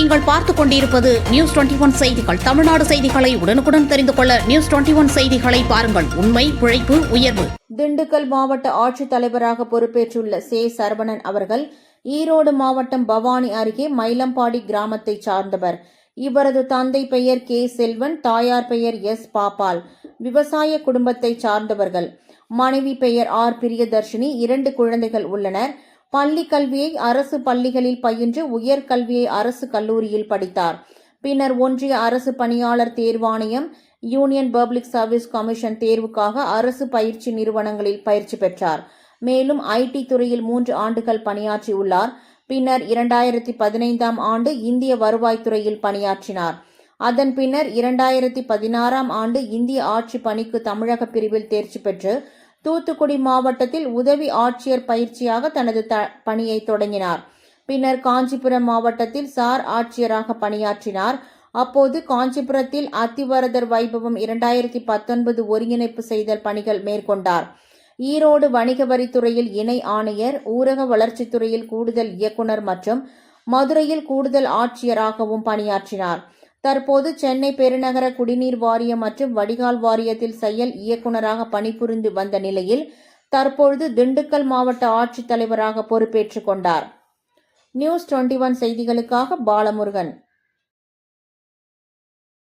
நீங்கள் பார்த்துக் கொண்டிருப்பது நியூஸ் 21 செய்திகள். தமிழ்நாடு செய்திகளை உடனுக்குடன் தெரிந்து கொள்ள நியூஸ் 21 செய்திகளை பாருங்கள். உண்மை, உழைப்பு, உயர்வு. திண்டுக்கல் மாவட்ட ஆட்சித்தலைவராக பொறுப்பேற்றுள்ள சரவணன் அவர்கள் ஈரோடு மாவட்டம் பவானி அருகே மயிலம்பாடி கிராமத்தை சார்ந்தவர். இவரது தந்தை பெயர் செல்வன், தாயார் பெயர் பாப்பால். விவசாய குடும்பத்தை சார்ந்தவர்கள். மனைவி பெயர் பிரியதர்ஷினி. 2 குழந்தைகள் உள்ளனர். பள்ளி கல்வியை அரசு பள்ளிகளில் பயின்று உயர்கல்வியை அரசு கல்லூரியில் படித்தார். பின்னர் ஒன்றிய அரசு பணியாளர் தேர்வாணையம், யூனியன் பப்ளிக் சர்வீஸ் கமிஷன் தேர்வுக்காக அரசு பயிற்சி நிறுவனங்களில் பயிற்சி பெற்றார். மேலும் ஐடி துறையில் 3 ஆண்டுகள் பணியாற்றியுள்ளார். பின்னர் 2015ஆம் ஆண்டு இந்திய வருவாய்த்துறையில் பணியாற்றினார். அதன் பின்னர் 2016ஆம் ஆண்டு இந்திய ஆட்சி பணிக்கு தமிழக பிரிவில் தேர்ச்சி பெற்று தூத்துக்குடி மாவட்டத்தில் உதவி ஆட்சியர் பயிற்சியாக தனது பணியை தொடங்கினார். பின்னர் காஞ்சிபுரம் மாவட்டத்தில் சார் ஆட்சியராக பணியாற்றினார். அப்போது காஞ்சிபுரத்தில் அத்திவரதர் வைபவம் 2019 ஒருங்கிணைப்பு செய்தல் பணிகள் மேற்கொண்டார். ஈரோடு வணிக வரித்துறையில் இணை ஆணையர், ஊரக வளர்ச்சித்துறையில் கூடுதல் இயக்குநர் மற்றும் மதுரையில் கூடுதல் ஆட்சியராகவும் பணியாற்றினார். தற்போது சென்னை பெருநகர குடிநீர் வாரியம் மற்றும் வடிகால் வாரியத்தில் செயல் இயக்குநராக பணிபுரிந்து வந்த நிலையில் தற்பொழுது திண்டுக்கல் மாவட்ட ஆட்சித்தலைவராக பொறுப்பேற்றுக் கொண்டார். நியூஸ் 21 செய்திகளுக்காக பாலமுருகன்.